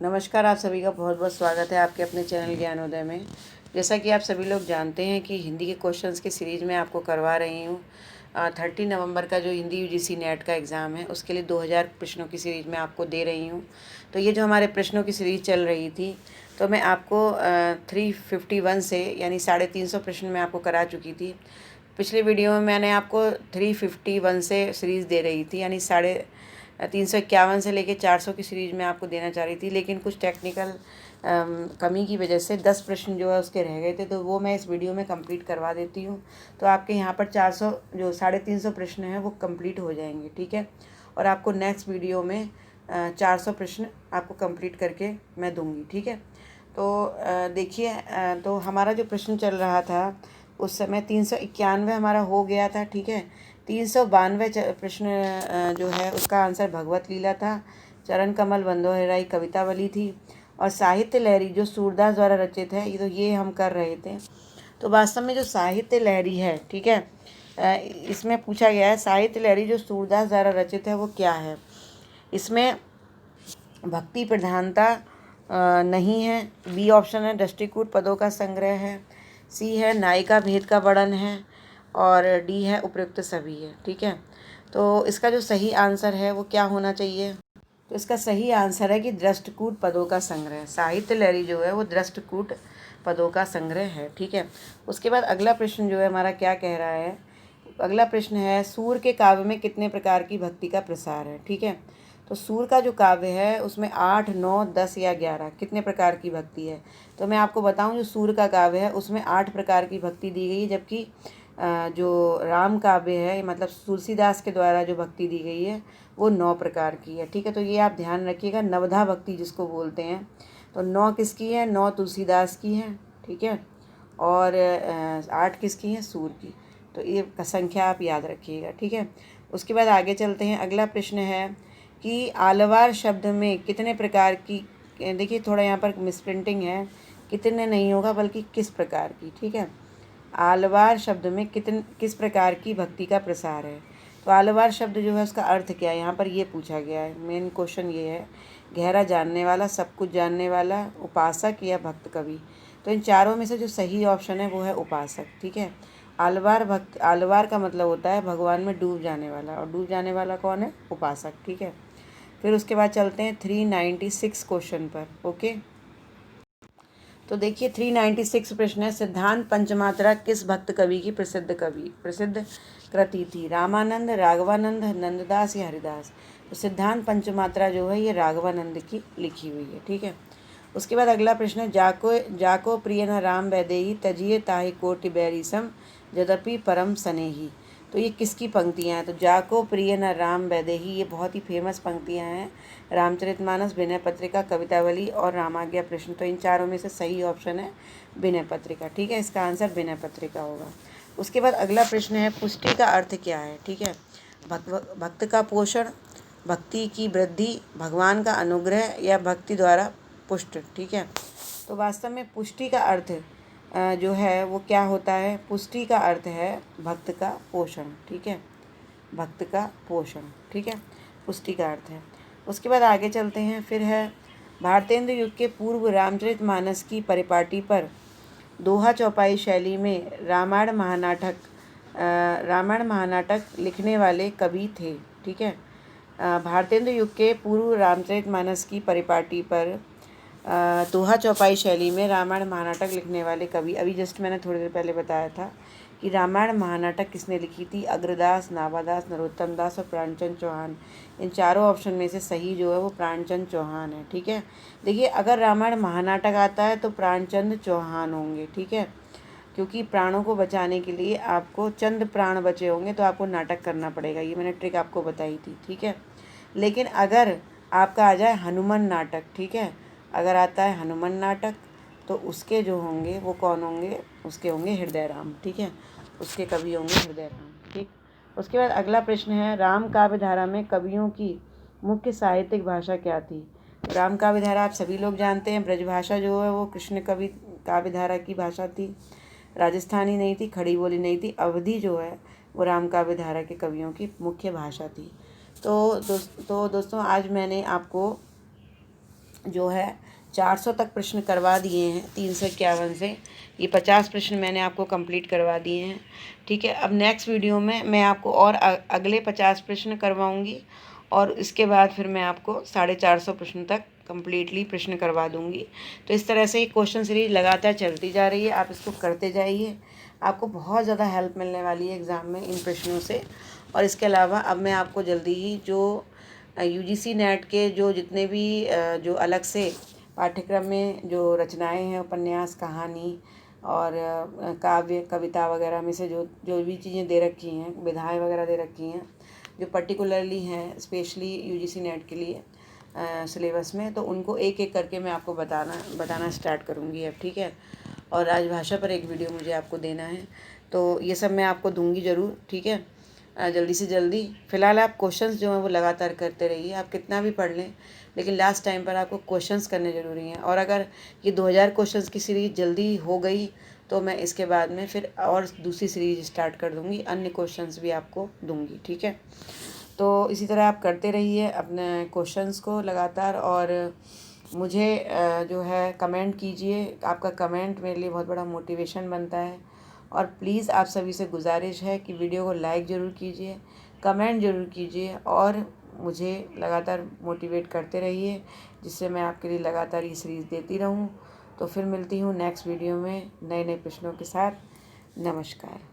नमस्कार, आप सभी का बहुत बहुत स्वागत है आपके अपने चैनल ज्ञानोदय में। जैसा कि आप सभी लोग जानते हैं कि हिंदी के क्वेश्चंस की सीरीज़ में आपको करवा रही हूँ। 30 नवंबर का जो हिंदी यूजीसी नेट का एग्ज़ाम है उसके लिए 2000 प्रश्नों की सीरीज़ में आपको दे रही हूँ। तो ये जो हमारे प्रश्नों की सीरीज़ चल रही थी तो मैं आपको 351 से यानी 350 प्रश्न मैं आपको करा चुकी थी। पिछले वीडियो में मैंने आपको 351 से सीरीज़ दे रही थी, यानी 351 से लेके 400 की सीरीज़ में आपको देना चाह रही थी, लेकिन कुछ टेक्निकल कमी की वजह से 10 प्रश्न जो है उसके रह गए थे, तो वो मैं इस वीडियो में कंप्लीट करवा देती हूँ। तो आपके यहाँ पर 400 जो 350 प्रश्न हैं वो कंप्लीट हो जाएंगे, ठीक है। और आपको नेक्स्ट वीडियो में 400 प्रश्न आपको कंप्लीट करके मैं दूँगी, ठीक है। तो देखिए, तो हमारा जो प्रश्न चल रहा था उस समय 391 हमारा हो गया था, ठीक है। 392 प्रश्न जो है उसका आंसर भगवत लीला था। चरण कमल बंदोहराई कवितावली थी। और साहित्य लहरी जो सूरदास द्वारा रचित है, ये हम कर रहे थे। तो वास्तव में जो साहित्य लहरी है, ठीक है, इसमें पूछा गया है साहित्य लहरी जो सूरदास द्वारा रचित है वो क्या है। इसमें भक्ति प्रधानता नहीं है। बी ऑप्शन है दृष्टिकूट पदों का संग्रह है। सी है नायिका भेद का वर्णन है। और डी है उपयुक्त सभी है, ठीक है। तो इसका जो सही आंसर है वो क्या होना चाहिए। तो इसका सही आंसर है कि दृष्टकूट पदों का संग्रह। साहित्य लहरी जो है वो दृष्टकूट पदों का संग्रह है, ठीक है। उसके बाद अगला प्रश्न जो है हमारा क्या कह रहा है। अगला प्रश्न है सूर के काव्य में कितने प्रकार की भक्ति का प्रसार है, ठीक है। तो सूर का जो काव्य है उसमें 8, 9, 10 या 11 कितने प्रकार की भक्ति है। तो मैं आपको बताऊं, जो सूर का काव्य है उसमें 8 प्रकार की भक्ति दी गई है, जबकि जो राम काव्य है मतलब तुलसीदास के द्वारा जो भक्ति दी गई है वो 9 प्रकार की है, ठीक है। तो ये आप ध्यान रखिएगा, नवधा भक्ति जिसको बोलते हैं। तो 9 किसकी है, 9 तुलसीदास की है, ठीक है। और 8 किसकी है, सूर की। तो ये संख्या आप याद रखिएगा, ठीक है। उसके बाद आगे चलते हैं। अगला प्रश्न है कि आलवार शब्द में कितने प्रकार की, देखिए थोड़ा यहाँ पर मिसप्रिंटिंग है, कितने नहीं होगा बल्कि किस प्रकार की, ठीक है। आलवार शब्द में किस प्रकार की भक्ति का प्रसार है। तो आलवार शब्द जो है उसका अर्थ क्या है, यहाँ पर ये पूछा गया है। मेन क्वेश्चन ये है, गहरा जानने वाला, सब कुछ जानने वाला, उपासक या भक्त कवि। तो इन चारों में से जो सही ऑप्शन है वो है उपासक, ठीक है। आलवार का मतलब होता है भगवान में डूब जाने वाला, और डूब जाने वाला कौन है, उपासक, ठीक है। फिर उसके बाद चलते हैं 396 क्वेश्चन पर, ओके। तो देखिए 396 प्रश्न है, सिद्धांत पंचमात्रा किस भक्त कवि की प्रसिद्ध कृति थी। रामानंद, राघवानंद, नंददास या हरिदास। तो सिद्धांत पंचमात्रा जो है ये राघवानंद की लिखी हुई है, ठीक है। उसके बाद अगला प्रश्न है, जाको प्रिय न राम वैदेही तजिए ताहि कोटि बैरिसम यद्यपि परम स्नेही। तो ये किसकी पंक्तियाँ हैं। तो जाको प्रिय न राम वैदेही, ये बहुत ही फेमस पंक्तियाँ हैं। रामचरितमानस, विनय पत्रिका, कवितावली और रामाज्ञा प्रश्न। तो इन चारों में से सही ऑप्शन है विनय पत्रिका, ठीक है। इसका आंसर विनय पत्रिका होगा। उसके बाद अगला प्रश्न है, पुष्टि का अर्थ क्या है, ठीक है। भक्त का पोषण, भक्ति की वृद्धि, भगवान का अनुग्रह या भक्ति द्वारा पुष्ट, ठीक है। तो वास्तव में पुष्टि का अर्थ जो है वो क्या होता है। पुष्टि का अर्थ है भक्त का पोषण, ठीक है। भक्त का पोषण, ठीक है, पुष्टि का अर्थ है। उसके बाद आगे चलते हैं। फिर है, भारतेंदु युग के पूर्व रामचरितमानस की परिपाटी पर दोहा चौपाई शैली में रामायण महानाटक लिखने वाले कवि थे, ठीक है। भारतेंदु युग के पूर्व रामचरितमानस की परिपाटी पर दोहा चौपाई शैली में रामायण महानाटक लिखने वाले कवि, अभी जस्ट मैंने थोड़ी देर पहले बताया था कि रामायण महानाटक किसने लिखी थी। अग्रदास, नाभादास, नरोत्तम दास और प्राणचंद चौहान। इन चारों ऑप्शन में से सही जो है वो प्राणचंद चौहान है, ठीक है। देखिए अगर रामायण महानाटक आता है तो प्राणचंद चौहान होंगे, ठीक है, क्योंकि प्राणों को बचाने के लिए आपको चंद प्राण बचे होंगे तो आपको नाटक करना पड़ेगा, ये मैंने ट्रिक आपको बताई थी, ठीक है। लेकिन अगर आपका आ जाए हनुमान नाटक, ठीक है, अगर आता है हनुमान नाटक तो उसके जो होंगे वो कौन होंगे, उसके होंगे हृदय राम, ठीक है, उसके कवि होंगे हृदय राम, ठीक। उसके बाद अगला प्रश्न है, राम काव्य धारा में कवियों की मुख्य साहित्यिक भाषा क्या थी। राम काव्य धारा आप सभी लोग जानते हैं, ब्रजभाषा जो है वो कृष्ण कवि काव्य धारा की भाषा थी। राजस्थानी नहीं थी, खड़ी बोली नहीं थी, अवधी जो है वो राम काव्य धारा के कवियों की मुख्य भाषा थी। तो दोस्तों आज मैंने आपको जो है 400 तक प्रश्न करवा दिए हैं 351 से। ये 50 प्रश्न मैंने आपको कंप्लीट करवा दिए हैं। ठीक है, अब नेक्स्ट वीडियो में मैं आपको और अगले 50 प्रश्न करवाऊंगी और इसके बाद फिर मैं आपको 450 प्रश्न तक कम्प्लीटली प्रश्न करवा दूंगी। तो इस तरह से क्वेश्चन सीरीज लगातार चलती जा रही है, आप इसको करते जाइए, आपको बहुत ज़्यादा हेल्प मिलने वाली है एग्ज़ाम में इन प्रश्नों से। और इसके अलावा अब मैं आपको जल्दी ही जो यूजीसी नेट के जो जितने भी जो अलग से पाठ्यक्रम में जो रचनाएं हैं, उपन्यास, कहानी और काव्य, कविता वगैरह में से जो जो भी चीज़ें दे रखी हैं, विधाएं वगैरह दे रखी हैं जो पर्टिकुलरली हैं स्पेशली यूजीसी नेट के लिए सिलेबस में, तो उनको एक एक करके मैं आपको बताना स्टार्ट करूँगी अब। ठीक है, और राजभाषा पर एक वीडियो मुझे आपको देना है, तो ये सब मैं आपको दूंगी ज़रूर। ठीक है, जल्दी से जल्दी। फ़िलहाल आप क्वेश्चंस जो हैं वो लगातार करते रहिए, आप कितना भी पढ़ लें लेकिन लास्ट टाइम पर आपको क्वेश्चंस करने ज़रूरी हैं। और अगर ये 2000 क्वेश्चंस की सीरीज़ जल्दी हो गई तो मैं इसके बाद में फिर और दूसरी सीरीज़ स्टार्ट कर दूँगी, अन्य क्वेश्चंस भी आपको दूँगी। ठीक है, तो इसी तरह आप करते रहिए अपने क्वेश्चंस को लगातार, और मुझे जो है कमेंट कीजिए, आपका कमेंट मेरे लिए बहुत बड़ा मोटिवेशन बनता है। और प्लीज़ आप सभी से गुजारिश है कि वीडियो को लाइक ज़रूर कीजिए, कमेंट ज़रूर कीजिए और मुझे लगातार मोटिवेट करते रहिए, जिससे मैं आपके लिए लगातार ये सीरीज़ देती रहूँ। तो फिर मिलती हूँ नेक्स्ट वीडियो में नए नए प्रश्नों के साथ। नमस्कार।